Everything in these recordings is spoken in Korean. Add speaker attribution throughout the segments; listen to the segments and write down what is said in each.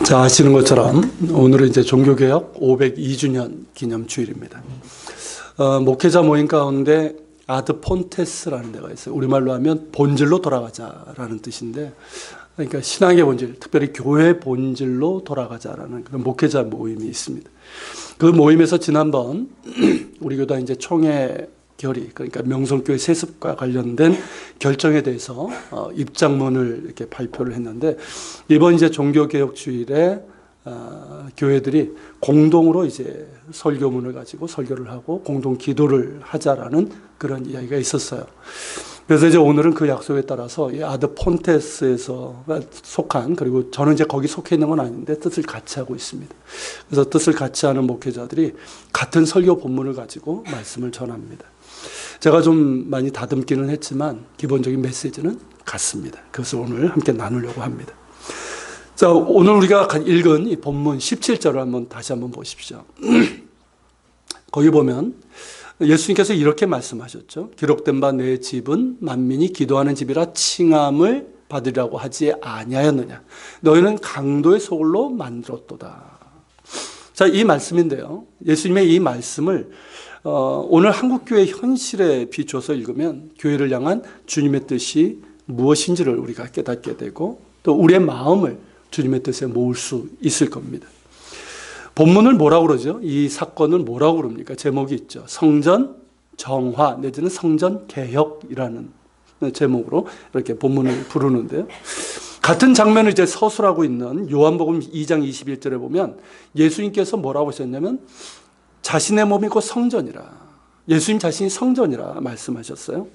Speaker 1: 자, 아시는 것처럼 오늘은 이제 종교개혁 502주년 기념주일입니다. 목회자 모임 가운데 아드 폰테스라는 데가 있어요. 우리말로 하면 본질로 돌아가자라는 뜻인데, 그러니까 신앙의 본질, 특별히 교회 본질로 돌아가자라는 그런 목회자 모임이 있습니다. 그 모임에서 지난번 우리 교단 이제 총회 결의, 그러니까 명성교회 세습과 관련된 결정에 대해서 입장문을 이렇게 발표를 했는데, 이번 이제 종교개혁주일에 교회들이 공동으로 이제 설교문을 가지고 설교를 하고 공동 기도를 하자라는 그런 이야기가 있었어요. 그래서 이제 오늘은 그 약속에 따라서 이 아드 폰테스에서 속한, 그리고 저는 이제 거기 속해 있는 건 아닌데 뜻을 같이 하고 있습니다. 그래서 뜻을 같이 하는 목회자들이 같은 설교 본문을 가지고 말씀을 전합니다. 제가 좀 많이 다듬기는 했지만 기본적인 메시지는 같습니다. 그것을 오늘 함께 나누려고 합니다. 자, 오늘 우리가 읽은 이 본문 17절을 다시 한번 보십시오. 거기 보면 예수님께서 이렇게 말씀하셨죠. 기록된 바 내 집은 만민이 기도하는 집이라 칭함을 받으리라고 하지 아니하였느냐. 너희는 강도의 소굴로 만들었도다. 자, 이 말씀인데요. 예수님의 이 말씀을 오늘 한국교회 현실에 비춰서 읽으면 교회를 향한 주님의 뜻이 무엇인지를 우리가 깨닫게 되고, 또 우리의 마음을 주님의 뜻에 모을 수 있을 겁니다. 본문을 뭐라고 그러죠? 이 사건을 뭐라고 그럽니까? 제목이 있죠. 성전 정화 내지는 성전 개혁이라는 제목으로 이렇게 본문을 부르는데요. 같은 장면을 이제 서술하고 있는 요한복음 2장 21절에 보면 예수님께서 뭐라고 하셨냐면 자신의 몸이 곧 성전이라, 예수님 자신이 성전이라 말씀하셨어요.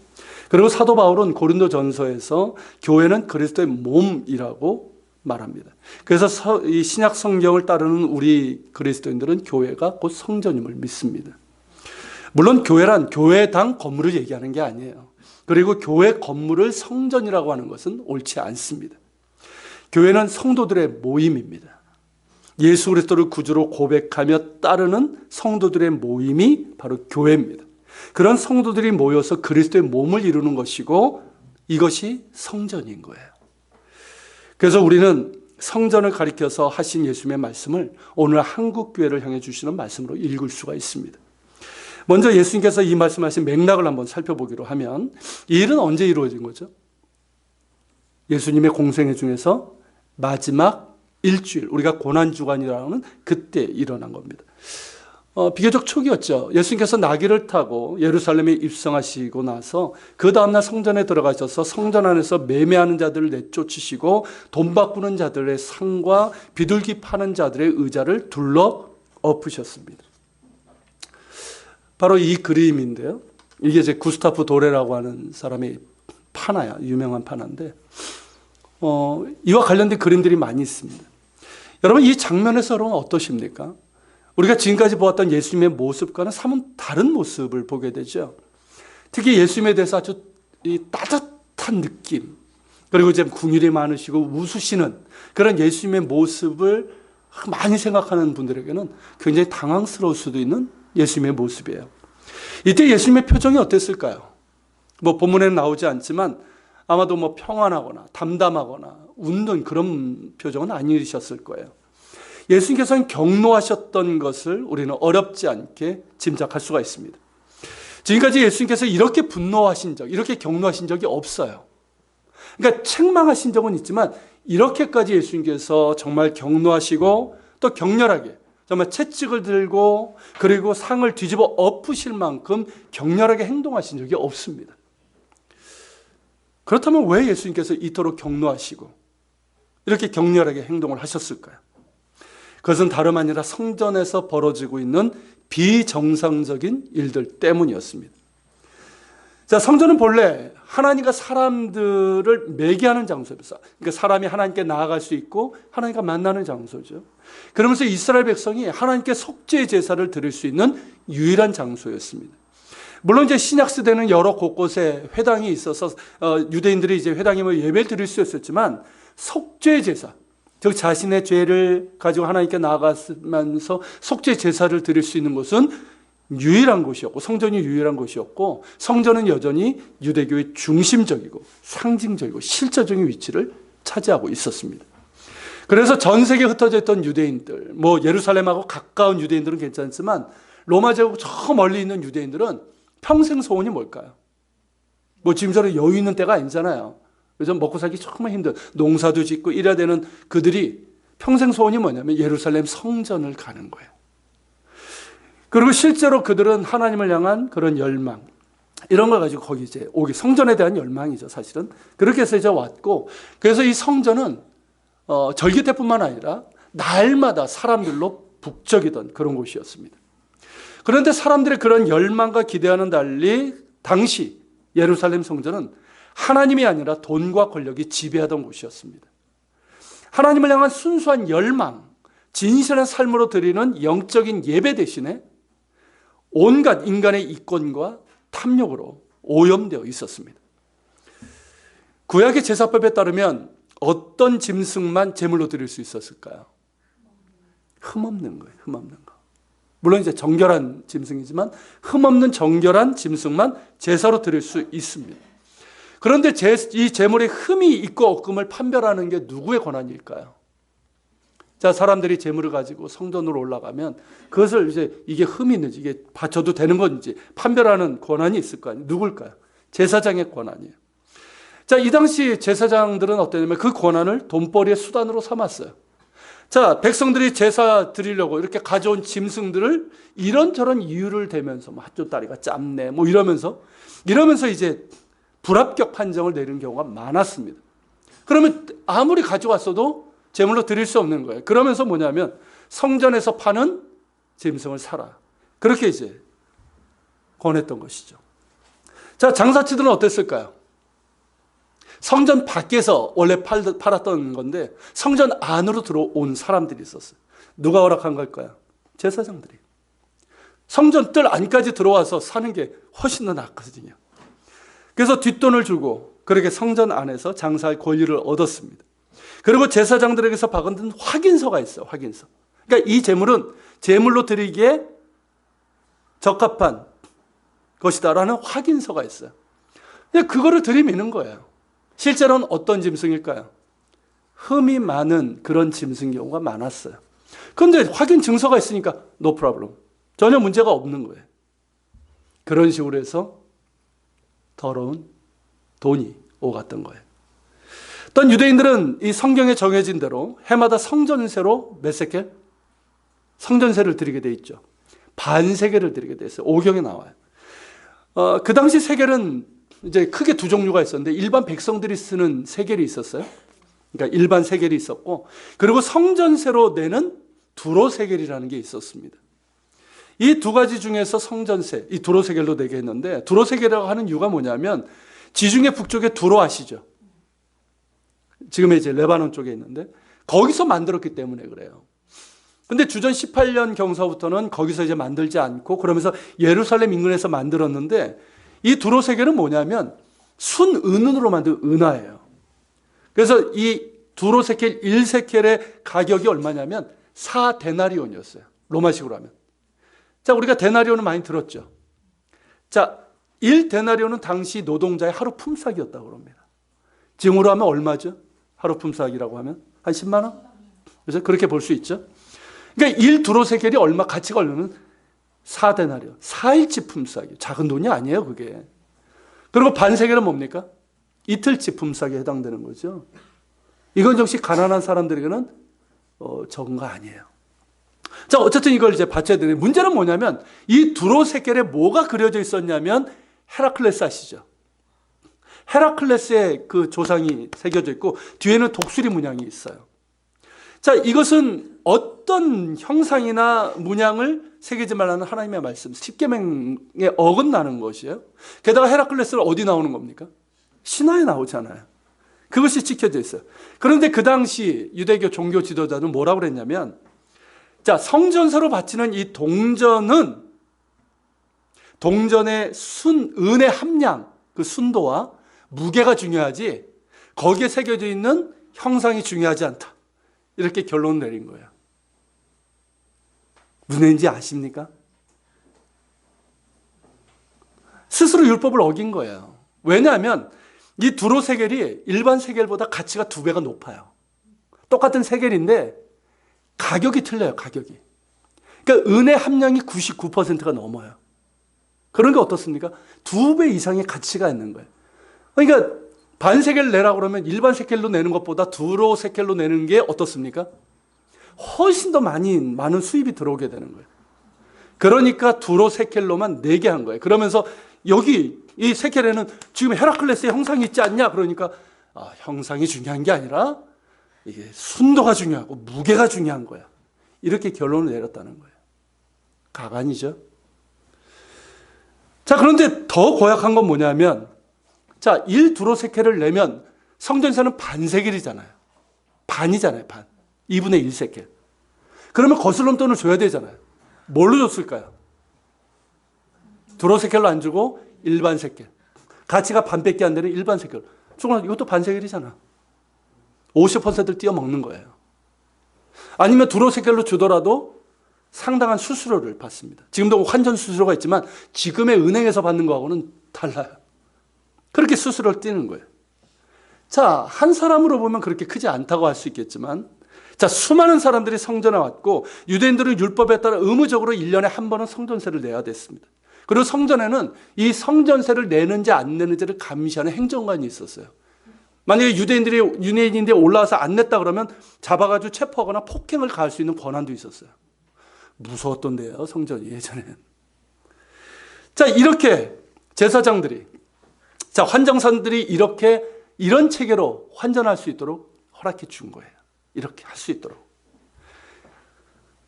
Speaker 1: 그리고 사도 바울은 고린도전서에서 교회는 그리스도의 몸이라고 말합니다. 그래서 이 신약 성경을 따르는 우리 그리스도인들은 교회가 곧 성전임을 믿습니다. 물론 교회란 교회당 건물을 얘기하는 게 아니에요. 그리고 교회 건물을 성전이라고 하는 것은 옳지 않습니다. 교회는 성도들의 모임입니다. 예수 그리스도를 구주로 고백하며 따르는 성도들의 모임이 바로 교회입니다. 그런 성도들이 모여서 그리스도의 몸을 이루는 것이고, 이것이 성전인 거예요. 그래서 우리는 성전을 가리켜서 하신 예수님의 말씀을 오늘 한국교회를 향해 주시는 말씀으로 읽을 수가 있습니다. 먼저 예수님께서 이 말씀하신 맥락을 한번 살펴보기로 하면, 이 일은 언제 이루어진 거죠? 예수님의 공생애 중에서 마지막 일주일, 우리가 고난주간이라는 그때 일어난 겁니다. 비교적 초기였죠. 예수님께서 나귀를 타고 예루살렘에 입성하시고 나서 그 다음날 성전에 들어가셔서 성전 안에서 매매하는 자들을 내쫓으시고 돈 바꾸는 자들의 상과 비둘기 파는 자들의 의자를 둘러 엎으셨습니다. 바로 이 그림인데요. 이게 이제 구스타프 도레라고 하는 사람의 판화야, 유명한 판화인데 이와 관련된 그림들이 많이 있습니다. 여러분, 이 장면에서 여러분 어떠십니까? 우리가 지금까지 보았던 예수님의 모습과는 사뭇 다른 모습을 보게 되죠. 특히 예수님에 대해서 아주 따뜻한 느낌, 그리고 이제 궁율이 많으시고 웃으시는 그런 예수님의 모습을 많이 생각하는 분들에게는 굉장히 당황스러울 수도 있는 예수님의 모습이에요. 이때 예수님의 표정이 어땠을까요? 본문에는 나오지 않지만 아마도 평안하거나 담담하거나 웃는 그런 표정은 아니셨을 거예요. 예수님께서는 경노하셨던 것을 우리는 어렵지 않게 짐작할 수가 있습니다. 지금까지 예수님께서 이렇게 분노하신 적, 이렇게 경노하신 적이 없어요. 그러니까 책망하신 적은 있지만 이렇게까지 예수님께서 정말 경노하시고 또 격렬하게 정말 채찍을 들고 그리고 상을 뒤집어 엎으실 만큼 격렬하게 행동하신 적이 없습니다. 그렇다면 왜 예수님께서 이토록 경노하시고 이렇게 격렬하게 행동을 하셨을까요? 그것은 다름 아니라 성전에서 벌어지고 있는 비정상적인 일들 때문이었습니다. 자, 성전은 본래 하나님과 사람들을 매개하는 장소였어요. 그러니까 사람이 하나님께 나아갈 수 있고 하나님과 만나는 장소죠. 그러면서 이스라엘 백성이 하나님께 속죄 제사를 드릴 수 있는 유일한 장소였습니다. 물론 이제 신약 시대는 여러 곳곳에 회당이 있어서 유대인들이 이제 회당에 예배를 드릴 수 있었지만 속죄 제사, 즉 자신의 죄를 가지고 하나님께 나아가면서 속죄 제사를 드릴 수 있는 곳은 유일한 곳이었고, 성전이 유일한 곳이었고, 성전은 여전히 유대교의 중심적이고 상징적이고 실제적인 위치를 차지하고 있었습니다. 그래서 전 세계에 흩어져 있던 유대인들, 뭐 예루살렘하고 가까운 유대인들은 괜찮지만 로마 제국 저 멀리 있는 유대인들은 평생 소원이 뭘까요? 뭐 지금처럼 여유 있는 때가 아니잖아요. 요즘 먹고 살기 정말 힘든, 농사도 짓고 이래야 되는 그들이 평생 소원이 뭐냐면 예루살렘 성전을 가는 거예요. 그리고 실제로 그들은 하나님을 향한 그런 열망, 이런 걸 가지고 거기 이제 오기, 성전에 대한 열망이죠, 사실은. 그렇게 해서 이제 왔고, 그래서 이 성전은 절기 때뿐만 아니라 날마다 사람들로 북적이던 그런 곳이었습니다. 그런데 사람들의 그런 열망과 기대와는 달리 당시 예루살렘 성전은 하나님이 아니라 돈과 권력이 지배하던 곳이었습니다. 하나님을 향한 순수한 열망, 진실한 삶으로 드리는 영적인 예배 대신에 온갖 인간의 이권과 탐욕으로 오염되어 있었습니다. 구약의 제사법에 따르면 어떤 짐승만 제물로 드릴 수 있었을까요? 흠없는 거예요. 흠없는 거. 물론 이제 정결한 짐승이지만 흠없는 정결한 짐승만 제사로 드릴 수 있습니다. 그런데 이 제물에 흠이 있고 없음을 판별하는 게 누구의 권한일까요? 자, 사람들이 제물을 가지고 성전으로 올라가면 그것을 이제 이게 흠이 있는지 이게 바쳐도 되는 건지 판별하는 권한이 있을 거 아니에요. 누굴까요? 제사장의 권한이에요. 자, 이 당시 제사장들은 어땠냐면 그 권한을 돈벌이의 수단으로 삼았어요. 자, 백성들이 제사 드리려고 이렇게 가져온 짐승들을 이런저런 이유를 대면서 뭐 한쪽 다리가 짧네 뭐 이러면서 이제 불합격 판정을 내리는 경우가 많았습니다. 그러면 아무리 가져왔어도 제물로 드릴 수 없는 거예요. 그러면서 뭐냐면 성전에서 파는 짐승을 사라. 그렇게 이제 권했던 것이죠. 자, 장사치들은 어땠을까요? 성전 밖에서 원래 팔았던 건데 성전 안으로 들어온 사람들이 있었어요. 누가 허락한 걸까요? 제사장들이. 성전 뜰 안까지 들어와서 사는 게 훨씬 더 낫거든요. 그래서 뒷돈을 주고 그렇게 성전 안에서 장사할 권리를 얻었습니다. 그리고 제사장들에게서 받은 확인서가 있어요. 확인서. 그러니까 이 제물은 제물로 드리기에 적합한 것이다라는 확인서가 있어요. 근데 그거를 들이미는 거예요. 실제로는 어떤 짐승일까요? 흠이 많은 그런 짐승 경우가 많았어요. 그런데 확인 증서가 있으니까 no problem. 전혀 문제가 없는 거예요. 그런 식으로 해서 더러운 돈이 오갔던 거예요. 어떤 유대인들은 이 성경에 정해진 대로 해마다 성전세로 몇 세겔? 성전세를 드리게 돼 있죠. 반세겔을 드리게 돼 있어요. 오경에 나와요. 그 당시 세겔은 이제 크게 두 종류가 있었는데 일반 백성들이 쓰는 세겔이 있었어요. 그러니까 일반 세겔이 있었고 그리고 성전세로 내는 두로 세겔이라는 게 있었습니다. 이 두 가지 중에서 성전세, 이 두로 세겔로 내게 했는데 두로 세겔이라고 하는 이유가 뭐냐면 지중해 북쪽에 두로 아시죠? 지금의 이제 레바논 쪽에 있는데 거기서 만들었기 때문에 그래요. 근데 주전 18년 경서부터는 거기서 이제 만들지 않고 그러면서 예루살렘 인근에서 만들었는데 이 두로 세겔은 뭐냐면 순은으로 만든 은화예요. 그래서 이 두로 세겔 1세겔의 가격이 얼마냐면 4데나리온이었어요. 로마식으로 하면. 자, 우리가 데나리온은 많이 들었죠. 자, 1데나리온은 당시 노동자의 하루 품삯이었다고 합니다. 지금으로 하면 얼마죠? 하루 품삯이라고 하면 한 10만 원? 그래서 그렇게 볼 수 있죠. 그러니까 1두로세겔이 얼마 가치가 얼마면 4데나리온. 4일치 품삯이에요. 작은 돈이 아니에요, 그게. 그리고 반세겔은 뭡니까? 이틀치 품삯에 해당되는 거죠. 이건 역시 가난한 사람들에게는 적은 거 아니에요. 자, 어쨌든 이걸 이제 바쳐야 되는데 문제는 뭐냐면 이 두로세겔에 뭐가 그려져 있었냐면 헤라클레스 아시죠? 헤라클레스의 그 조상이 새겨져 있고 뒤에는 독수리 문양이 있어요. 자, 이것은 어떤 형상이나 문양을 새기지 말라는 하나님의 말씀, 십계명에 어긋나는 것이에요. 게다가 헤라클레스는 어디 나오는 겁니까? 신화에 나오잖아요. 그것이 찍혀져 있어요. 그런데 그 당시 유대교 종교 지도자는 뭐라고 그랬냐면 자, 성전세로 바치는 이 동전은 동전의 은의 함량, 그 순도와 무게가 중요하지 거기에 새겨져 있는 형상이 중요하지 않다. 이렇게 결론을 내린 거예요. 무슨 얘기인지 아십니까? 스스로 율법을 어긴 거예요. 왜냐하면 이 두로 세겔이 일반 세겔보다 가치가 2배가 높아요. 똑같은 세겔인데 가격이 틀려요. 가격이. 그러니까 은의 함량이 99%가 넘어요. 그런 게 어떻습니까? 2배 이상의 가치가 있는 거예요. 그러니까 반 세겔 내라고 그러면 일반 세겔로 내는 것보다 두로 세겔로 내는 게 어떻습니까? 훨씬 더 많은 수입이 들어오게 되는 거예요. 그러니까 두로 세겔로만 내게 한 거예요. 그러면서 여기 이 세겔에는 지금 헤라클레스의 형상이 있지 않냐? 그러니까 형상이 중요한 게 아니라 이게 순도가 중요하고 무게가 중요한 거야. 이렇게 결론을 내렸다는 거예요. 가관이죠. 자, 그런데 더 고약한 건 뭐냐면, 자, 1두로세켈을 내면 성전세는 반세겔이잖아요. 반이잖아요, 반. 2분의 1세켈. 그러면 거슬럼 돈을 줘야 되잖아요. 뭘로 줬을까요? 두로세켈로 안 주고 일반 세켈. 가치가 반밖에 안 되는 일반 세켈. 조금 이것도 반세겔이잖아. 50%를 띄어먹는 거예요. 아니면 두로세켈로 주더라도 상당한 수수료를 받습니다. 지금도 환전 수수료가 있지만 지금의 은행에서 받는 거하고는 달라요. 그렇게 수수료를 띄는 거예요. 자, 한 사람으로 보면 그렇게 크지 않다고 할 수 있겠지만, 자, 수많은 사람들이 성전에 왔고 유대인들은 율법에 따라 의무적으로 1년에 한 번은 성전세를 내야 됐습니다. 그리고 성전에는 이 성전세를 내는지 안 내는지를 감시하는 행정관이 있었어요. 만약에 유대인들이 올라와서 안 냈다 그러면 잡아가지고 체포하거나 폭행을 가할 수 있는 권한도 있었어요. 무서웠던데요, 성전이 예전에는. 자, 이렇게 제사장들이, 자, 환정사들이 이런 체계로 환전할 수 있도록 허락해 준 거예요. 이렇게 할 수 있도록.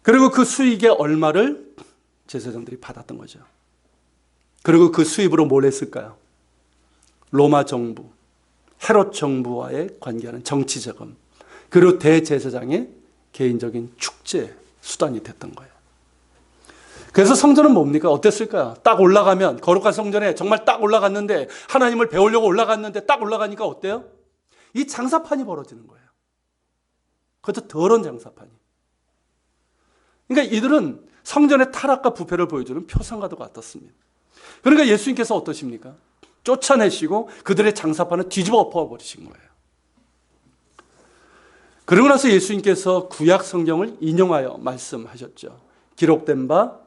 Speaker 1: 그리고 그 수익의 얼마를 제사장들이 받았던 거죠. 그리고 그 수입으로 뭘 했을까요? 로마 정부, 헤롯 정부와의 관계하는 정치자금, 그리고 대제사장의 개인적인 축제 수단이 됐던 거예요. 그래서 성전은 뭡니까? 어땠을까요? 딱 올라가면, 거룩한 성전에 정말 딱 올라갔는데, 하나님을 배우려고 올라갔는데 딱 올라가니까 어때요? 이 장사판이 벌어지는 거예요. 그것도 더러운 장사판이. 그러니까 이들은 성전의 타락과 부패를 보여주는 표상과도 같았습니다. 그러니까 예수님께서 어떠십니까? 쫓아내시고 그들의 장사판을 뒤집어 엎어버리신 거예요. 그러고 나서 예수님께서 구약 성경을 인용하여 말씀하셨죠. 기록된 바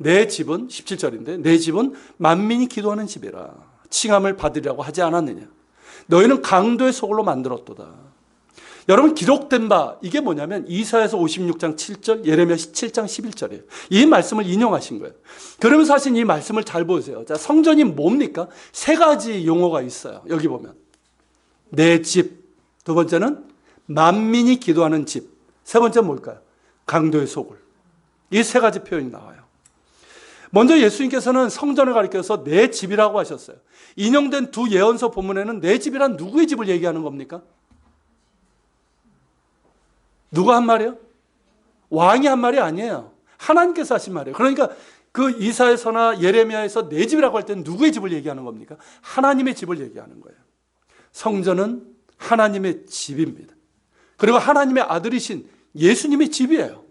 Speaker 1: 내 집은 17절인데 내 집은 만민이 기도하는 집이라 칭함을 받으려고 하지 않았느냐. 너희는 강도의 소굴로 만들었도다. 여러분, 기록된 바 이게 뭐냐면 이사야서 56장 7절, 예레미야 7장 11절이에요. 이 말씀을 인용하신 거예요. 그러면서 하신 이 말씀을 잘 보세요. 자, 성전이 뭡니까? 세 가지 용어가 있어요. 여기 보면 내 집, 두 번째는 만민이 기도하는 집, 세 번째는 뭘까요? 강도의 소굴. 이 세 가지 표현이 나와요. 먼저 예수님께서는 성전을 가리켜서 내 집이라고 하셨어요. 인용된 두 예언서 본문에는 내 집이란 누구의 집을 얘기하는 겁니까? 누가 한 말이에요? 왕이 한 말이 아니에요. 하나님께서 하신 말이에요. 그러니까 그 이사야서나 예레미야에서 내 집이라고 할 때는 누구의 집을 얘기하는 겁니까? 하나님의 집을 얘기하는 거예요. 성전은 하나님의 집입니다. 그리고 하나님의 아들이신 예수님의 집이에요.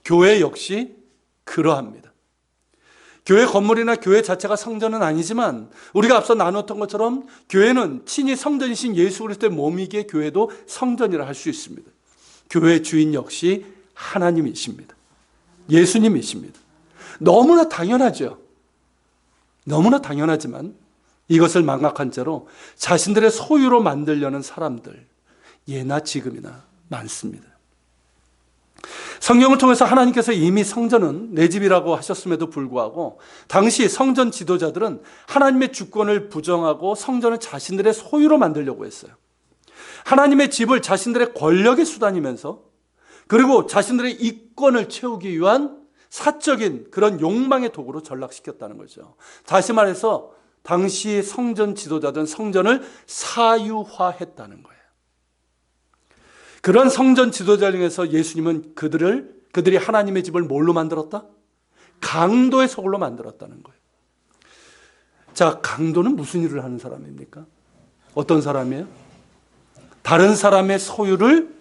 Speaker 1: 교회 역시 그러합니다. 교회 건물이나 교회 자체가 성전은 아니지만 우리가 앞서 나눴던 것처럼 교회는 친히 성전이신 예수 그리스도의 몸이기에 교회도 성전이라 할 수 있습니다. 교회 주인 역시 하나님이십니다. 예수님이십니다. 너무나 당연하죠. 너무나 당연하지만 이것을 망각한 채로 자신들의 소유로 만들려는 사람들, 예나 지금이나 많습니다. 성경을 통해서 하나님께서 이미 성전은 내 집이라고 하셨음에도 불구하고 당시 성전 지도자들은 하나님의 주권을 부정하고 성전을 자신들의 소유로 만들려고 했어요. 하나님의 집을 자신들의 권력의 수단이면서 그리고 자신들의 이권을 채우기 위한 사적인 그런 욕망의 도구로 전락시켰다는 거죠. 다시 말해서 당시 성전 지도자들은 성전을 사유화했다는 거예요. 그런 성전 지도자 중에서 예수님은 그들이 하나님의 집을 뭘로 만들었다? 강도의 소굴로 만들었다는 거예요. 자, 강도는 무슨 일을 하는 사람입니까? 어떤 사람이에요? 다른 사람의 소유를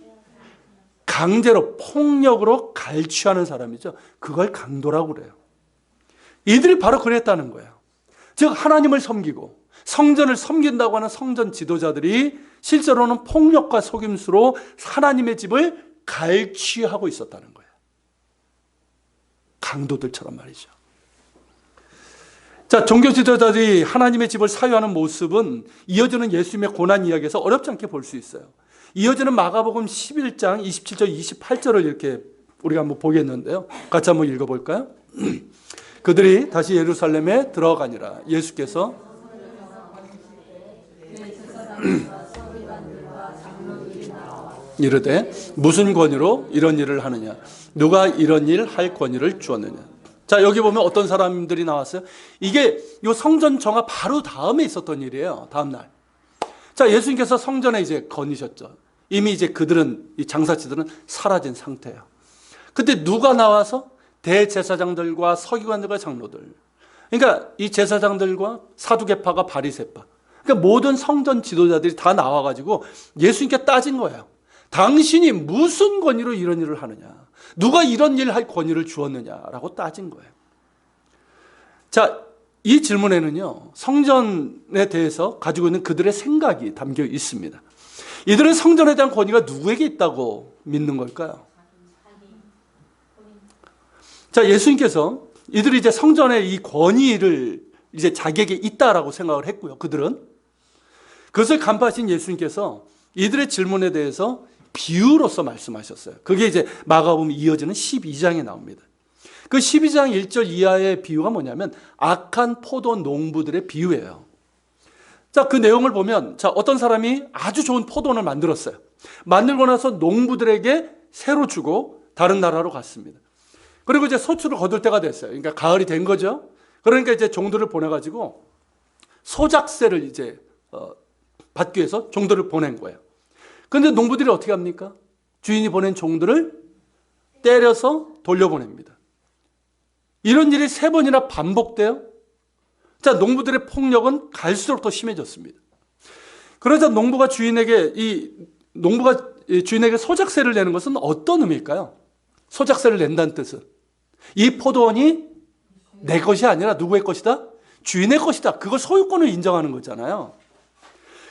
Speaker 1: 강제로 폭력으로 갈취하는 사람이죠. 그걸 강도라고 그래요. 이들이 바로 그랬다는 거예요. 즉 하나님을 섬기고 성전을 섬긴다고 하는 성전 지도자들이 실제로는 폭력과 속임수로 하나님의 집을 갈취하고 있었다는 거예요. 강도들처럼 말이죠. 자, 종교 지도자들이 하나님의 집을 사유하는 모습은 이어지는 예수님의 고난 이야기에서 어렵지 않게 볼 수 있어요. 이어지는 마가복음 11장 27절 28절을 이렇게 우리가 한번 보겠는데요. 같이 한번 읽어볼까요? 그들이 다시 예루살렘에 들어가니라. 예수께서 이르되 무슨 권위로 이런 일을 하느냐? 누가 이런 일 할 권위를 주었느냐? 자, 여기 보면 어떤 사람들이 나왔어요? 이게 요 성전 정화 바로 다음에 있었던 일이에요. 다음 날. 자, 예수님께서 성전에 이제 거니셨죠. 이미 이제 그들은, 이 장사치들은 사라진 상태예요. 그때 누가 나와서 대제사장들과 서기관들과 장로들, 그러니까 이 제사장들과 사두개파가 바리새파, 그러니까 모든 성전 지도자들이 다 나와가지고 예수님께 따진 거예요. 당신이 무슨 권위로 이런 일을 하느냐? 누가 이런 일을 할 권위를 주었느냐라고 따진 거예요. 자, 이 질문에는요, 성전에 대해서 가지고 있는 그들의 생각이 담겨 있습니다. 이들은 성전에 대한 권위가 누구에게 있다고 믿는 걸까요? 자, 예수님께서 이들이 이제 성전의 이 권위를 이제 자기에게 있다라고 생각을 했고요. 그들은 그것을 간파하신 예수님께서 이들의 질문에 대해서 비유로서 말씀하셨어요. 그게 이제 마가복음 이어지는 12장에 나옵니다. 그 12장 1절 이하의 비유가 뭐냐면 악한 포도 농부들의 비유예요. 자, 그 내용을 보면, 자, 어떤 사람이 아주 좋은 포도원을 만들었어요. 만들고 나서 농부들에게 새로 주고 다른 나라로 갔습니다. 그리고 이제 소출을 거둘 때가 됐어요. 그러니까 가을이 된 거죠. 그러니까 이제 종들을 보내가지고 소작세를 이제 받기 위해서 종들을 보낸 거예요. 그런데 농부들이 어떻게 합니까? 주인이 보낸 종들을 때려서 돌려보냅니다. 이런 일이 3번이나 반복돼요. 자, 농부들의 폭력은 갈수록 더 심해졌습니다. 그러자 농부가 주인에게 소작세를 내는 것은 어떤 의미일까요? 소작세를 낸다는 뜻은 이 포도원이 내 것이 아니라 누구의 것이다? 주인의 것이다. 그걸 소유권을 인정하는 거잖아요.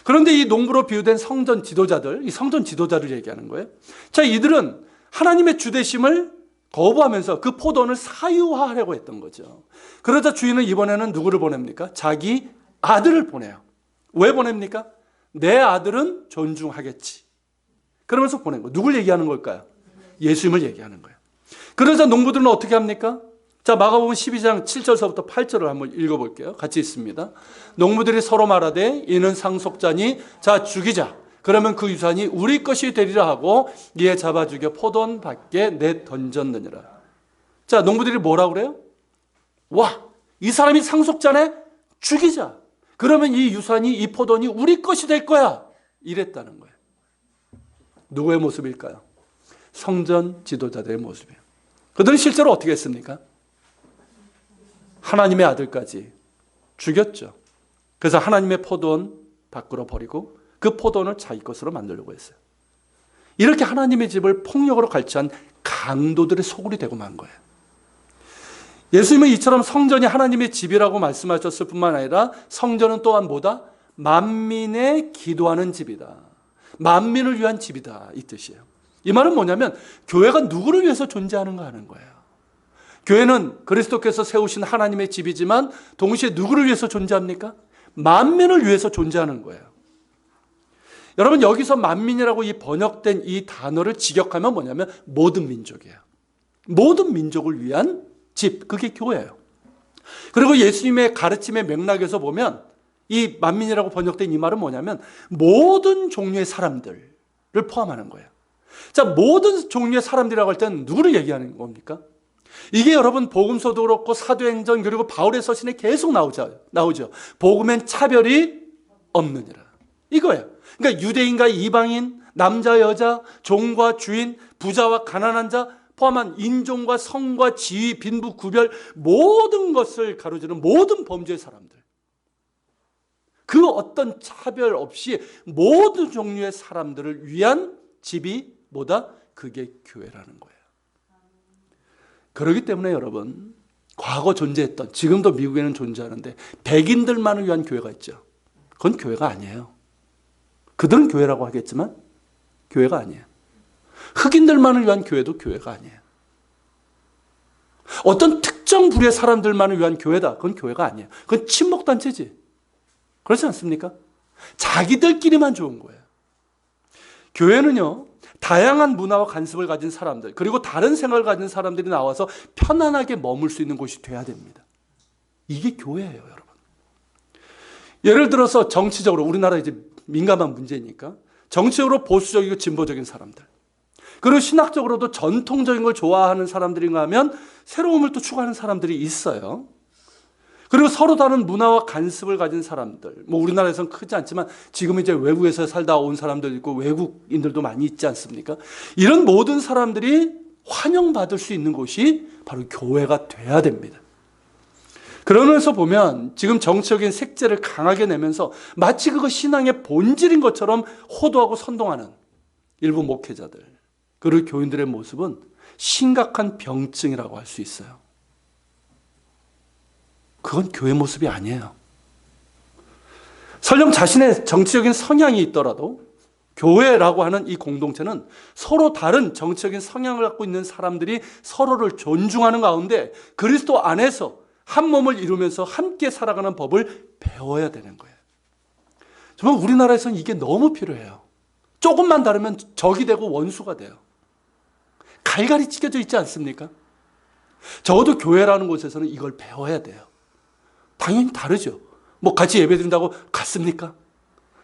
Speaker 1: 그런데 이 농부로 비유된 성전 지도자들, 이 성전 지도자를 얘기하는 거예요. 자, 이들은 하나님의 주대심을 거부하면서 그 포도원을 사유화하려고 했던 거죠. 그러자 주인은 이번에는 누구를 보냅니까? 자기 아들을 보내요. 왜 보냅니까? 내 아들은 존중하겠지. 그러면서 보낸 거예요. 누굴 얘기하는 걸까요? 예수님을 얘기하는 거예요. 그러자 농부들은 어떻게 합니까? 자, 마가복음 12장 7절서부터 8절을 한번 읽어볼게요. 같이 있습니다. 농부들이 서로 말하되 이는 상속자니 자 죽이자. 그러면 그 유산이 우리 것이 되리라 하고 이에 잡아 죽여 포도원 밖에 내 던졌느니라. 자, 농부들이 뭐라고 그래요? 와, 이 사람이 상속자네? 죽이자. 그러면 이 유산이, 이 포도원이 우리 것이 될 거야. 이랬다는 거예요. 누구의 모습일까요? 성전 지도자들의 모습이에요. 그들은 실제로 어떻게 했습니까? 하나님의 아들까지 죽였죠. 그래서 하나님의 포도원 밖으로 버리고 그 포도원을 자기 것으로 만들려고 했어요. 이렇게 하나님의 집을 폭력으로 갈취한 강도들의 소굴이 되고 만 거예요. 예수님은 이처럼 성전이 하나님의 집이라고 말씀하셨을 뿐만 아니라 성전은 또한 뭐다? 만민의 기도하는 집이다. 만민을 위한 집이다. 이 뜻이에요. 이 말은 뭐냐면 교회가 누구를 위해서 존재하는가 하는 거예요. 교회는 그리스도께서 세우신 하나님의 집이지만 동시에 누구를 위해서 존재합니까? 만민을 위해서 존재하는 거예요. 여러분, 여기서 만민이라고 이 번역된 이 단어를 직역하면 뭐냐면 모든 민족이에요. 모든 민족을 위한 집, 그게 교회예요. 그리고 예수님의 가르침의 맥락에서 보면 이 만민이라고 번역된 이 말은 뭐냐면 모든 종류의 사람들을 포함하는 거예요. 자, 모든 종류의 사람들이라고 할 때는 누구를 얘기하는 겁니까? 이게 여러분 복음서도 그렇고 사도행전 그리고 바울의 서신에 계속 나오죠. 복음엔 차별이 없느니라. 이거예요. 그러니까 유대인과 이방인, 남자, 여자, 종과 주인, 부자와 가난한 자 포함한 인종과 성과 지위, 빈부, 구별 모든 것을 가로지르는 모든 범죄의 사람들. 그 어떤 차별 없이 모든 종류의 사람들을 위한 집이 뭐다? 그게 교회라는 거예요. 그렇기 때문에 여러분, 과거 존재했던, 지금도 미국에는 존재하는데 백인들만을 위한 교회가 있죠. 그건 교회가 아니에요. 그들은 교회라고 하겠지만 교회가 아니에요. 흑인들만을 위한 교회도 교회가 아니에요. 어떤 특정 부류의 사람들만을 위한 교회다. 그건 교회가 아니에요. 그건 친목단체지. 그렇지 않습니까? 자기들끼리만 좋은 거예요. 교회는요, 다양한 문화와 관습을 가진 사람들, 그리고 다른 생각을 가진 사람들이 나와서 편안하게 머물 수 있는 곳이 돼야 됩니다. 이게 교회예요, 여러분. 예를 들어서 정치적으로, 우리나라 이제 민감한 문제니까, 정치적으로 보수적이고 진보적인 사람들, 그리고 신학적으로도 전통적인 걸 좋아하는 사람들인가 하면 새로움을 또 추구하는 사람들이 있어요. 그리고 서로 다른 문화와 관습을 가진 사람들, 뭐 우리나라에서는 크지 않지만 지금 이제 외국에서 살다 온 사람들 있고 외국인들도 많이 있지 않습니까? 이런 모든 사람들이 환영받을 수 있는 곳이 바로 교회가 돼야 됩니다. 그러면서 보면 지금 정치적인 색채를 강하게 내면서 마치 그거 신앙의 본질인 것처럼 호도하고 선동하는 일부 목회자들, 그리고 교인들의 모습은 심각한 병증이라고 할 수 있어요. 그건 교회 모습이 아니에요. 설령 자신의 정치적인 성향이 있더라도 교회라고 하는 이 공동체는 서로 다른 정치적인 성향을 갖고 있는 사람들이 서로를 존중하는 가운데 그리스도 안에서 한 몸을 이루면서 함께 살아가는 법을 배워야 되는 거예요. 정말 우리나라에서는 이게 너무 필요해요. 조금만 다르면 적이 되고 원수가 돼요. 갈갈이 찢겨져 있지 않습니까? 적어도 교회라는 곳에서는 이걸 배워야 돼요. 당연히 다르죠. 뭐 같이 예배드린다고 같습니까?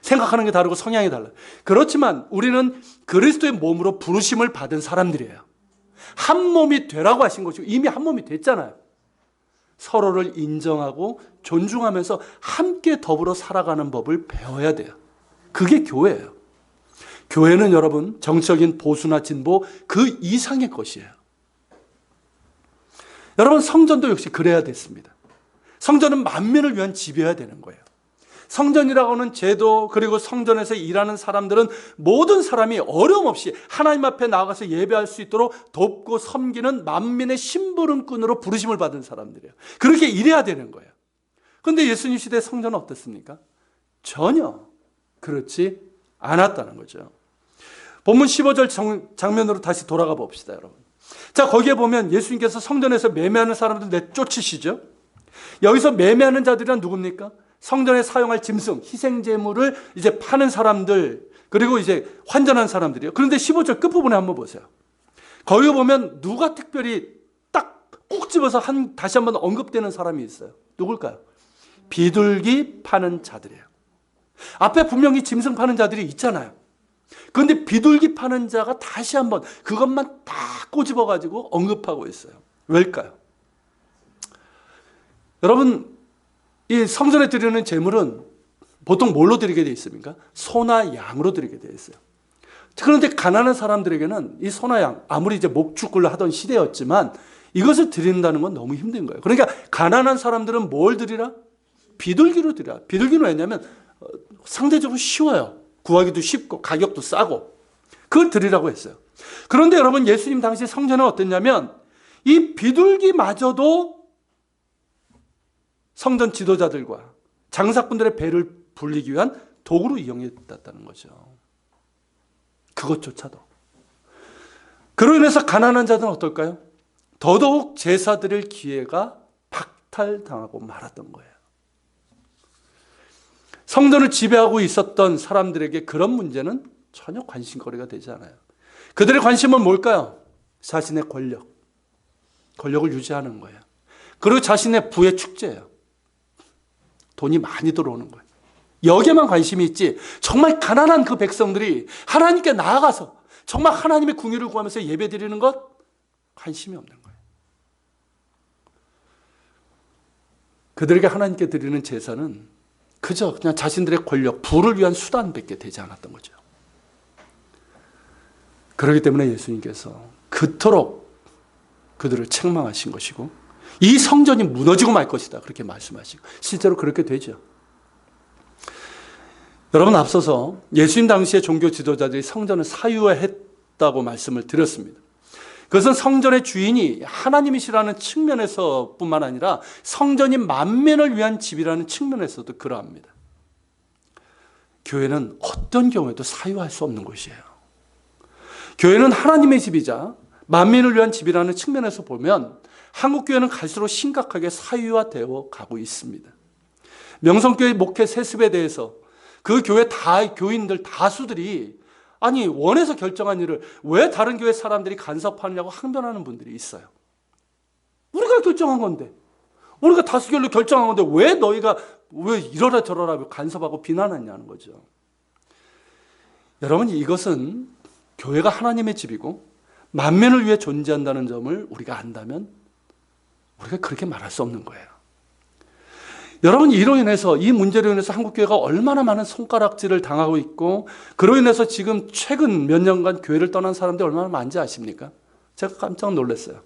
Speaker 1: 생각하는 게 다르고 성향이 달라요. 그렇지만 우리는 그리스도의 몸으로 부르심을 받은 사람들이에요. 한 몸이 되라고 하신 것이고 이미 한 몸이 됐잖아요. 서로를 인정하고 존중하면서 함께 더불어 살아가는 법을 배워야 돼요. 그게 교회예요. 교회는 여러분 정치적인 보수나 진보 그 이상의 것이에요. 여러분 성전도 역시 그래야 됐습니다. 성전은 만민을 위한 집이어야 되는 거예요. 성전이라고 하는 제도, 그리고 성전에서 일하는 사람들은 모든 사람이 어려움 없이 하나님 앞에 나아가서 예배할 수 있도록 돕고 섬기는 만민의 심부름꾼으로 부르심을 받은 사람들이에요. 그렇게 일해야 되는 거예요. 그런데 예수님 시대의 성전은 어떻습니까? 전혀 그렇지 않았다는 거죠. 본문 15절 장면으로 다시 돌아가 봅시다, 여러분. 자, 거기에 보면 예수님께서 성전에서 매매하는 사람들 내쫓으시죠. 여기서 매매하는 자들이란 누굽니까? 성전에 사용할 짐승, 희생제물을 이제 파는 사람들, 그리고 이제 환전한 사람들이요. 그런데 15절 끝부분에 한번 보세요. 거기 보면 누가 특별히 딱 꼭 집어서 다시 한번 언급되는 사람이 있어요. 누굴까요? 비둘기 파는 자들이에요. 앞에 분명히 짐승 파는 자들이 있잖아요. 그런데 비둘기 파는 자가 다시 한번 그것만 다 꼬집어가지고 언급하고 있어요. 왜일까요? 여러분, 이 성전에 드리는 제물은 보통 뭘로 드리게 되어 있습니까? 소나 양으로 드리게 되어 있어요. 그런데 가난한 사람들에게는 이 소나 양, 아무리 이제 목축을 하던 시대였지만 이것을 드린다는 건 너무 힘든 거예요. 그러니까 가난한 사람들은 뭘 드리라? 비둘기로 드리라. 비둘기는 왜냐하면 상대적으로 쉬워요. 구하기도 쉽고 가격도 싸고. 그걸 드리라고 했어요. 그런데 여러분, 예수님 당시 성전은 어땠냐면 이 비둘기마저도 성전 지도자들과 장사꾼들의 배를 불리기 위한 도구로 이용했다는 거죠. 그것조차도. 그로 인해서 가난한 자들은 어떨까요? 더더욱 제사 드릴 기회가 박탈당하고 말았던 거예요. 성전을 지배하고 있었던 사람들에게 그런 문제는 전혀 관심거리가 되지 않아요. 그들의 관심은 뭘까요? 자신의 권력을 유지하는 거예요. 그리고 자신의 부의 축제예요. 돈이 많이 들어오는 거예요. 여기에만 관심이 있지 정말 가난한 그 백성들이 하나님께 나아가서 정말 하나님의 궁유를 구하면서 예배드리는 것 관심이 없는 거예요. 그들에게 하나님께 드리는 제사는 그저 그냥 자신들의 권력, 부를 위한 수단밖에 되지 않았던 거죠. 그렇기 때문에 예수님께서 그토록 그들을 책망하신 것이고 이 성전이 무너지고 말 것이다 그렇게 말씀하시고 실제로 그렇게 되죠. 여러분, 앞서서 예수님 당시의 종교 지도자들이 성전을 사유화했다고 말씀을 드렸습니다. 그것은 성전의 주인이 하나님이시라는 측면에서 뿐만 아니라 성전이 만민을 위한 집이라는 측면에서도 그러합니다. 교회는 어떤 경우에도 사유할 수 없는 곳이에요. 교회는 하나님의 집이자 만민을 위한 집이라는 측면에서 보면 한국교회는 갈수록 심각하게 사유화되어 가고 있습니다. 명성교회 목회 세습에 대해서 그 교회 교인들 다수들이 아니 원해서 결정한 일을 왜 다른 교회 사람들이 간섭하느냐고 항변하는 분들이 있어요. 우리가 결정한 건데, 우리가 다수결로 결정한 건데 왜 너희가 왜 이러라 저러라 간섭하고 비난하냐는 거죠. 여러분, 이것은 교회가 하나님의 집이고 만민을 위해 존재한다는 점을 우리가 안다면 우리가 그렇게 말할 수 없는 거예요. 여러분, 이로 인해서 이 문제로 인해서 한국교회가 얼마나 많은 손가락질을 당하고 있고 그로 인해서 지금 최근 몇 년간 교회를 떠난 사람들이 얼마나 많은지 아십니까? 제가 깜짝 놀랐어요.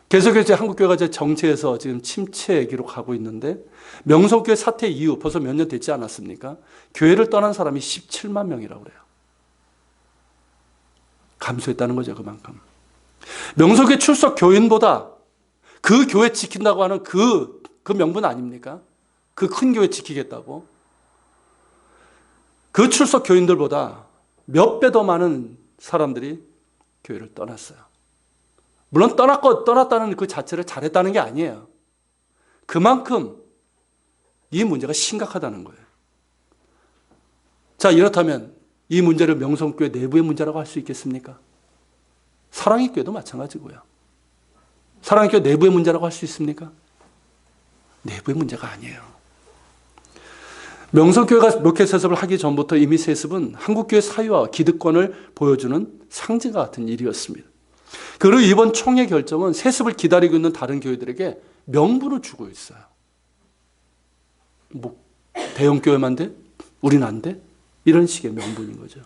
Speaker 1: 계속해서 한국교회가 제 정체에서 지금 침체기로 가고 있는데 명성교회 사태 이후 벌써 몇 년 되지 않았습니까? 교회를 떠난 사람이 17만 명이라고 그래요. 감소했다는 거죠, 그만큼. 명성교회 출석 교인보다 그 교회 지킨다고 하는 그 명분 아닙니까? 그 큰 교회 지키겠다고. 그 출석 교인들보다 몇 배 더 많은 사람들이 교회를 떠났어요. 물론 떠났다는 그 자체를 잘했다는 게 아니에요. 그만큼 이 문제가 심각하다는 거예요. 자, 이렇다면 이 문제를 명성교회 내부의 문제라고 할 수 있겠습니까? 사랑의 교회도 마찬가지고요. 사랑의 교회 내부의 문제라고 할 수 있습니까? 내부의 문제가 아니에요. 명성교회가 목회 세습을 하기 전부터 이미 세습은 한국교회 사유와 기득권을 보여주는 상징과 같은 일이었습니다. 그리고 이번 총회 결정은 세습을 기다리고 있는 다른 교회들에게 명분을 주고 있어요. 뭐 대형 교회만 돼? 우린 안 돼? 이런 식의 명분인 거죠.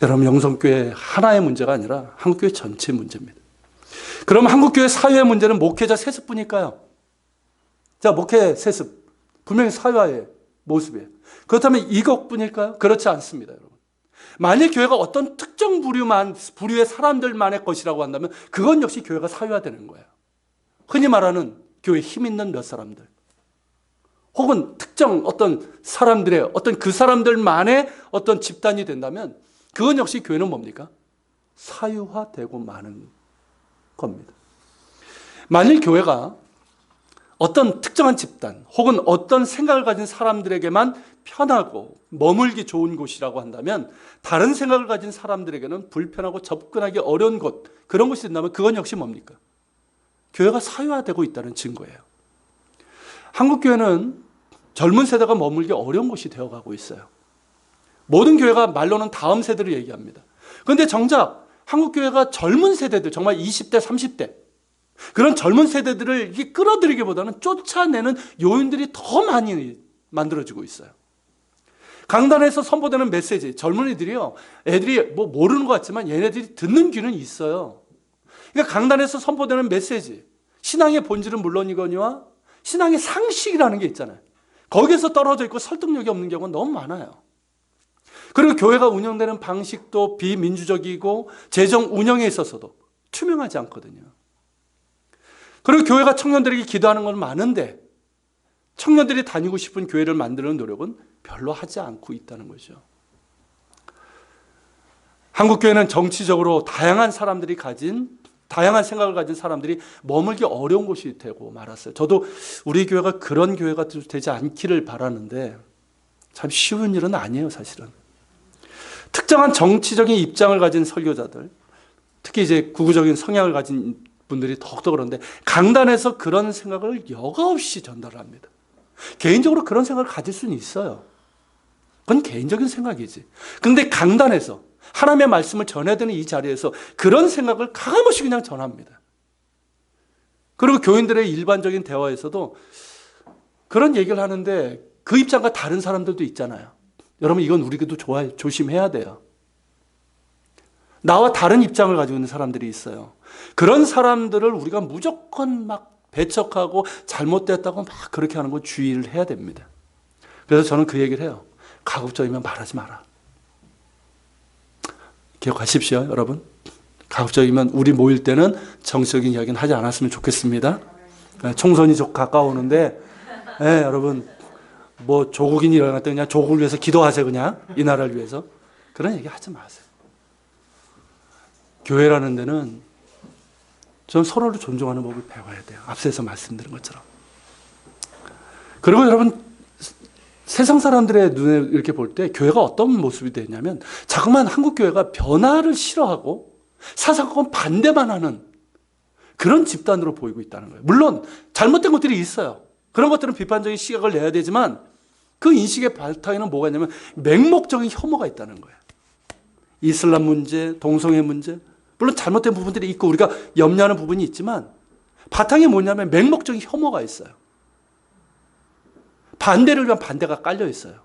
Speaker 1: 여러분, 명성교회 하나의 문제가 아니라 한국교회 전체 문제입니다. 그럼 한국교회 사유의 문제는 목회자 세습뿐일까요? 자, 목회 세습 분명히 사유화의 모습이에요. 그렇다면 이것뿐일까요? 그렇지 않습니다, 여러분. 만일 교회가 어떤 특정 부류의 사람들만의 것이라고 한다면 그건 역시 교회가 사유화되는 거예요. 흔히 말하는 교회 힘 있는 몇 사람들, 혹은 특정 어떤 사람들의 어떤 그 사람들만의 어떤 집단이 된다면 그건 역시 교회는 뭡니까? 사유화되고 마는 겁니다. 만일 교회가 어떤 특정한 집단 혹은 어떤 생각을 가진 사람들에게만 편하고 머물기 좋은 곳이라고 한다면 다른 생각을 가진 사람들에게는 불편하고 접근하기 어려운 곳, 그런 곳이 된다면 그건 역시 뭡니까? 교회가 사유화되고 있다는 증거예요. 한국교회는 젊은 세대가 머물기 어려운 곳이 되어가고 있어요. 모든 교회가 말로는 다음 세대를 얘기합니다. 그런데 정작 한국교회가 젊은 세대들, 정말 20대, 30대 그런 젊은 세대들을 이렇게 끌어들이기보다는 쫓아내는 요인들이 더 많이 만들어지고 있어요. 강단에서 선포되는 메시지, 젊은이들이요, 애들이 뭐 모르는 것 같지만 얘네들이 듣는 귀는 있어요. 그러니까 강단에서 선포되는 메시지, 신앙의 본질은 물론이거니와 신앙의 상식이라는 게 있잖아요. 거기에서 떨어져 있고 설득력이 없는 경우가 너무 많아요. 그리고 교회가 운영되는 방식도 비민주적이고 재정 운영에 있어서도 투명하지 않거든요. 그리고 교회가 청년들에게 기도하는 건 많은데 청년들이 다니고 싶은 교회를 만드는 노력은 별로 하지 않고 있다는 거죠. 한국교회는 정치적으로 다양한 생각을 가진 사람들이 머물기 어려운 곳이 되고 말았어요. 저도 우리 교회가 그런 교회가 되지 않기를 바라는데 참 쉬운 일은 아니에요, 사실은. 특정한 정치적인 입장을 가진 설교자들, 특히 이제 구구적인 성향을 가진 분들이 더욱더 그런데 강단에서 그런 생각을 여과없이 전달합니다. 개인적으로 그런 생각을 가질 수는 있어요. 그건 개인적인 생각이지. 그런데 강단에서 하나님의 말씀을 전해야 되는 이 자리에서 그런 생각을 가감없이 그냥 전합니다. 그리고 교인들의 일반적인 대화에서도 그런 얘기를 하는데 그 입장과 다른 사람들도 있잖아요. 여러분, 이건 우리도 조심해야 돼요. 나와 다른 입장을 가지고 있는 사람들이 있어요. 그런 사람들을 우리가 무조건 막 배척하고 잘못됐다고 막 그렇게 하는 거 주의를 해야 됩니다. 그래서 저는 그 얘기를 해요. 가급적이면 말하지 마라. 기억하십시오, 여러분. 가급적이면 우리 모일 때는 정치적인 이야기는 하지 않았으면 좋겠습니다. 총선이 가까우는데, 여러분, 뭐 조국인이 일어날 때 그냥 조국을 위해서 기도하세요. 그냥 이 나라를 위해서. 그런 얘기 하지 마세요. 교회라는 데는 좀 서로를 존중하는 법을 배워야 돼요. 앞서서 말씀드린 것처럼. 그리고 여러분, 세상 사람들의 눈에 이렇게 볼 때 교회가 어떤 모습이 되냐면 자꾸만 한국 교회가 변화를 싫어하고 사상권 반대만 하는 그런 집단으로 보이고 있다는 거예요. 물론 잘못된 것들이 있어요. 그런 것들은 비판적인 시각을 내야 되지만 그 인식의 바탕에는 뭐가 있냐면 맹목적인 혐오가 있다는 거예요. 이슬람 문제, 동성애 문제, 물론 잘못된 부분들이 있고 우리가 염려하는 부분이 있지만 바탕에 뭐냐면 맹목적인 혐오가 있어요. 반대를 위한 반대가 깔려 있어요.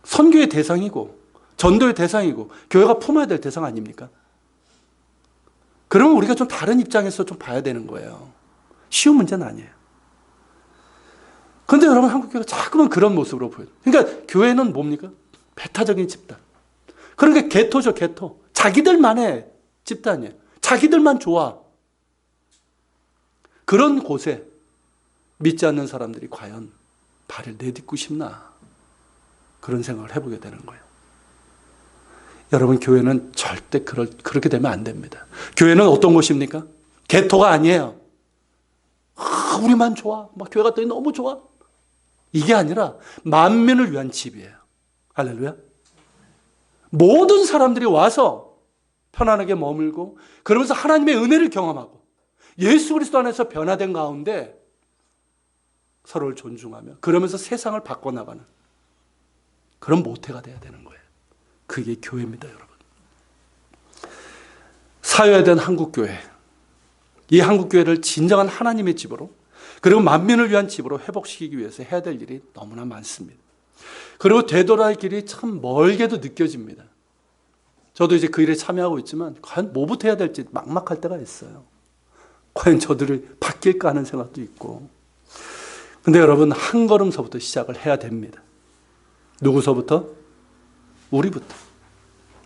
Speaker 1: 선교의 대상이고 전도의 대상이고 교회가 품어야 될 대상 아닙니까? 그러면 우리가 좀 다른 입장에서 좀 봐야 되는 거예요. 쉬운 문제는 아니에요. 그런데 여러분, 한국교회가 자꾸만 그런 모습으로 보여요. 그러니까 교회는 뭡니까? 배타적인 집단. 그러니까 개토죠, 개토. 자기들만의 집단이에요. 자기들만 좋아. 그런 곳에 믿지 않는 사람들이 과연 발을 내딛고 싶나? 그런 생각을 해보게 되는 거예요. 여러분, 교회는 절대 그렇게 되면 안 됩니다. 교회는 어떤 곳입니까? 개토가 아니에요. 우리만 좋아. 막 교회 갔더니 너무 좋아. 이게 아니라 만민을 위한 집이에요. 할렐루야. 모든 사람들이 와서 편안하게 머물고 그러면서 하나님의 은혜를 경험하고 예수 그리스도 안에서 변화된 가운데 서로를 존중하며 그러면서 세상을 바꿔나가는 그런 모태가 돼야 되는 거예요. 그게 교회입니다, 여러분. 사회화된 한국교회, 이 한국교회를 진정한 하나님의 집으로 그리고 만민을 위한 집으로 회복시키기 위해서 해야 될 일이 너무나 많습니다. 그리고 되돌아갈 길이 참 멀게도 느껴집니다. 저도 이제 그 일에 참여하고 있지만 과연 뭐부터 해야 될지 막막할 때가 있어요. 과연 저들을 바뀔까 하는 생각도 있고. 근데 여러분, 한 걸음서부터 시작을 해야 됩니다. 누구서부터? 우리부터.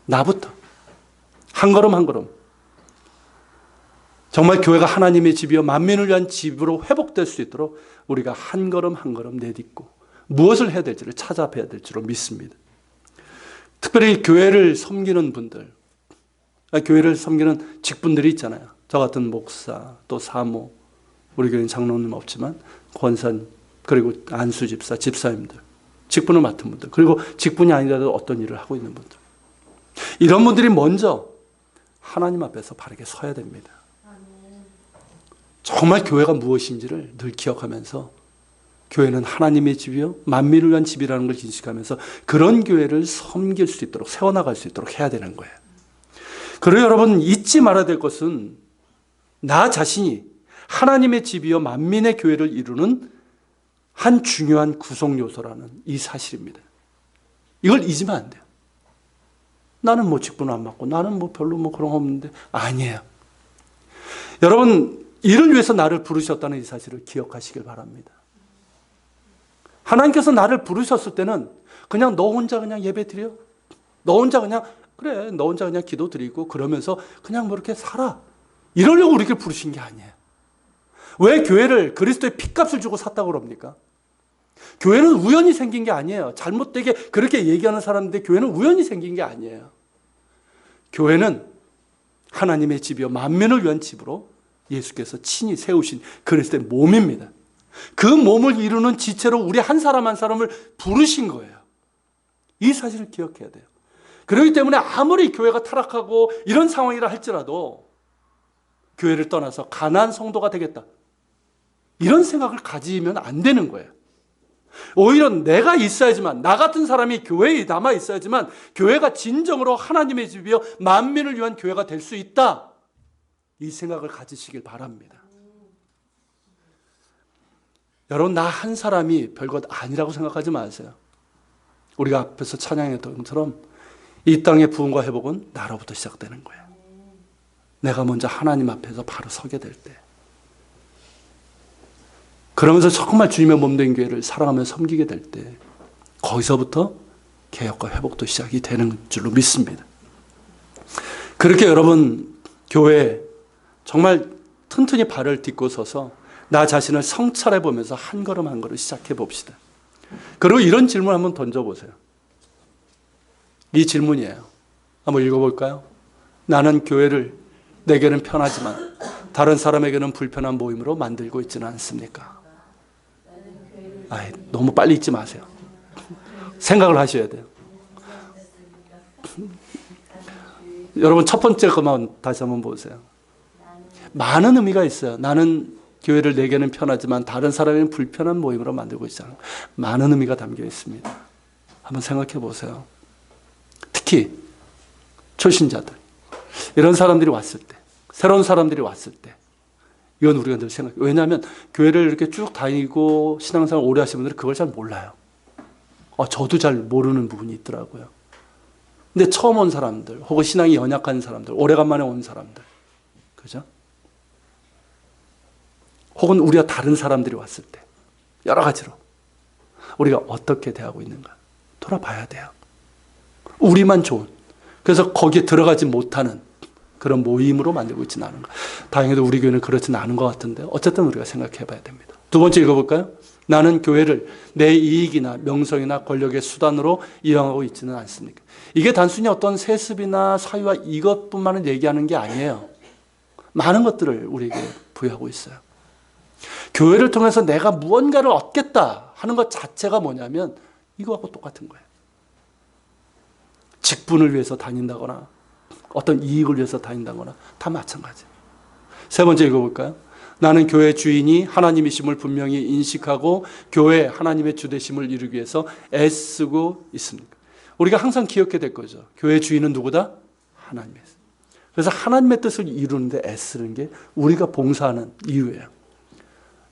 Speaker 1: 나부터. 한 걸음 한 걸음. 정말 교회가 하나님의 집이요 만민을 위한 집으로 회복될 수 있도록 우리가 한 걸음 한 걸음 내딛고 무엇을 해야 될지를 찾아봐야 될 줄로 믿습니다. 특별히 교회를 섬기는 분들, 교회를 섬기는 직분들이 있잖아요. 저 같은 목사, 또 사모, 우리 교회는 장로님 없지만 권사님, 그리고 안수 집사, 집사님들, 직분을 맡은 분들, 그리고 직분이 아니라도 어떤 일을 하고 있는 분들, 이런 분들이 먼저 하나님 앞에서 바르게 서야 됩니다. 정말 교회가 무엇인지를 늘 기억하면서 교회는 하나님의 집이요 만민을 위한 집이라는 걸 인식하면서 그런 교회를 섬길 수 있도록 세워나갈 수 있도록 해야 되는 거예요. 그리고 여러분, 잊지 말아야 될 것은 나 자신이 하나님의 집이요 만민의 교회를 이루는 한 중요한 구성 요소라는 이 사실입니다. 이걸 잊으면 안 돼요. 나는 뭐 직분 안 맡고 나는 뭐 별로 뭐 그런 거 없는데, 아니에요. 여러분, 이를 위해서 나를 부르셨다는 이 사실을 기억하시길 바랍니다. 하나님께서 나를 부르셨을 때는 그냥 너 혼자 그냥 예배 드려? 너 혼자 그냥 그래 너 혼자 그냥 기도 드리고 그러면서 그냥 뭐 이렇게 살아. 이러려고 우리를 부르신 게 아니에요. 왜 교회를 그리스도의 핏값을 주고 샀다고 그럽니까? 교회는 우연히 생긴 게 아니에요. 잘못되게 그렇게 얘기하는 사람인데 교회는 우연히 생긴 게 아니에요. 교회는 하나님의 집이요 만민을 위한 집으로 예수께서 친히 세우신 그리스도의 몸입니다. 그 몸을 이루는 지체로 우리 한 사람 한 사람을 부르신 거예요. 이 사실을 기억해야 돼요. 그렇기 때문에 아무리 교회가 타락하고 이런 상황이라 할지라도 교회를 떠나서 가난한 성도가 되겠다, 이런 생각을 가지면 안 되는 거예요. 오히려 내가 있어야지만, 나 같은 사람이 교회에 남아 있어야지만 교회가 진정으로 하나님의 집이요 만민을 위한 교회가 될 수 있다, 이 생각을 가지시길 바랍니다. 여러분, 나 한 사람이 별것 아니라고 생각하지 마세요. 우리가 앞에서 찬양했던 것처럼 이 땅의 부흥과 회복은 나로부터 시작되는 거예요. 내가 먼저 하나님 앞에서 바로 서게 될 때, 그러면서 정말 주님의 몸된 교회를 사랑하며 섬기게 될 때, 거기서부터 개혁과 회복도 시작이 되는 줄로 믿습니다. 그렇게 여러분, 교회에 정말 튼튼히 발을 딛고 서서 나 자신을 성찰해 보면서 한 걸음 한 걸음 시작해 봅시다. 그리고 이런 질문 한번 던져보세요. 이 질문이에요. 한번 읽어볼까요? 나는 교회를 내게는 편하지만 다른 사람에게는 불편한 모임으로 만들고 있지는 않습니까? 너무 빨리 읽지 마세요. 생각을 하셔야 돼요. 여러분 첫 번째 것만 다시 한번 보세요. 많은 의미가 있어요. 나는 교회를 내게는 편하지만 다른 사람에게는 불편한 모임으로 만들고 있잖아요. 많은 의미가 담겨 있습니다. 한번 생각해 보세요. 특히 초신자들, 이런 사람들이 왔을 때, 새로운 사람들이 왔을 때, 이건 우리가 늘 생각해요. 왜냐하면 교회를 이렇게 쭉 다니고 신앙생활 오래 하시는 분들은 그걸 잘 몰라요. 저도 잘 모르는 부분이 있더라고요. 근데 처음 온 사람들, 혹은 신앙이 연약한 사람들, 오래간만에 온 사람들, 그죠? 혹은 우리가 다른 사람들이 왔을 때, 여러 가지로 우리가 어떻게 대하고 있는가 돌아봐야 돼요. 우리만 좋은, 그래서 거기에 들어가지 못하는 그런 모임으로 만들고 있지는 않은가. 다행히도 우리 교회는 그렇지는 않은 것 같은데 어쨌든 우리가 생각해 봐야 됩니다. 두 번째 읽어볼까요? 나는 교회를 내 이익이나 명성이나 권력의 수단으로 이용하고 있지는 않습니까? 이게 단순히 어떤 세습이나 사유와 이것뿐만을 얘기하는 게 아니에요. 많은 것들을 우리에게 부여하고 있어요. 교회를 통해서 내가 무언가를 얻겠다 하는 것 자체가 뭐냐면 이거하고 똑같은 거예요. 직분을 위해서 다닌다거나 어떤 이익을 위해서 다닌다거나 다 마찬가지예요. 세 번째 읽어볼까요? 나는 교회 주인이 하나님이심을 분명히 인식하고 교회 하나님의 주되심을 이루기 위해서 애쓰고 있습니다. 우리가 항상 기억해야 될 거죠. 교회 주인은 누구다? 하나님이에요. 그래서 하나님의 뜻을 이루는데 애쓰는 게 우리가 봉사하는 이유예요.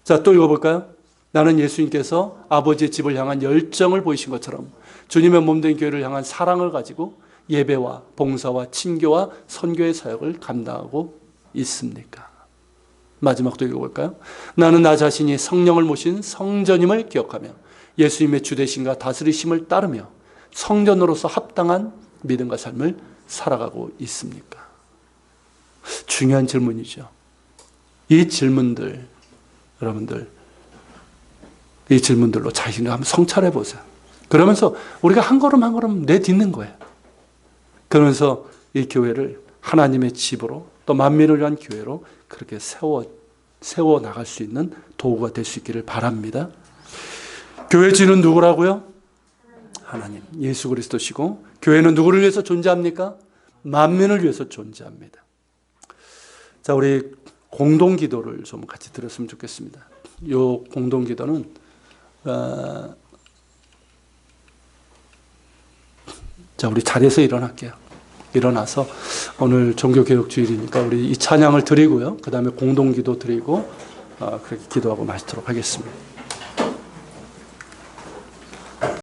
Speaker 1: 자, 또 읽어볼까요? 나는 예수님께서 아버지의 집을 향한 열정을 보이신 것처럼 주님의 몸된 교회를 향한 사랑을 가지고 예배와 봉사와 친교와 선교의 사역을 감당하고 있습니까? 마지막도 읽어볼까요? 나는 나 자신이 성령을 모신 성전임을 기억하며 예수님의 주되심과 다스리심을 따르며 성전으로서 합당한 믿음과 삶을 살아가고 있습니까? 중요한 질문이죠. 이 질문들, 여러분들, 이 질문들로 자신을 한번 성찰해 보세요. 그러면서 우리가 한 걸음 한 걸음 내딛는 거예요. 그러면서 이 교회를 하나님의 집으로 또 만민을 위한 교회로 그렇게 세워 나갈 수 있는 도구가 될 수 있기를 바랍니다. 교회 주인은 누구라고요? 하나님, 예수 그리스도시고, 교회는 누구를 위해서 존재합니까? 만민을 위해서 존재합니다. 자, 우리 공동기도를 좀 같이 드렸으면 좋겠습니다. 이 공동기도는 자, 우리 자리에서 일어날게요. 일어나서 오늘 종교개혁주일이니까 우리 이 찬양을 드리고요. 그 다음에 공동기도 드리고 그렇게 기도하고 마치도록 하겠습니다.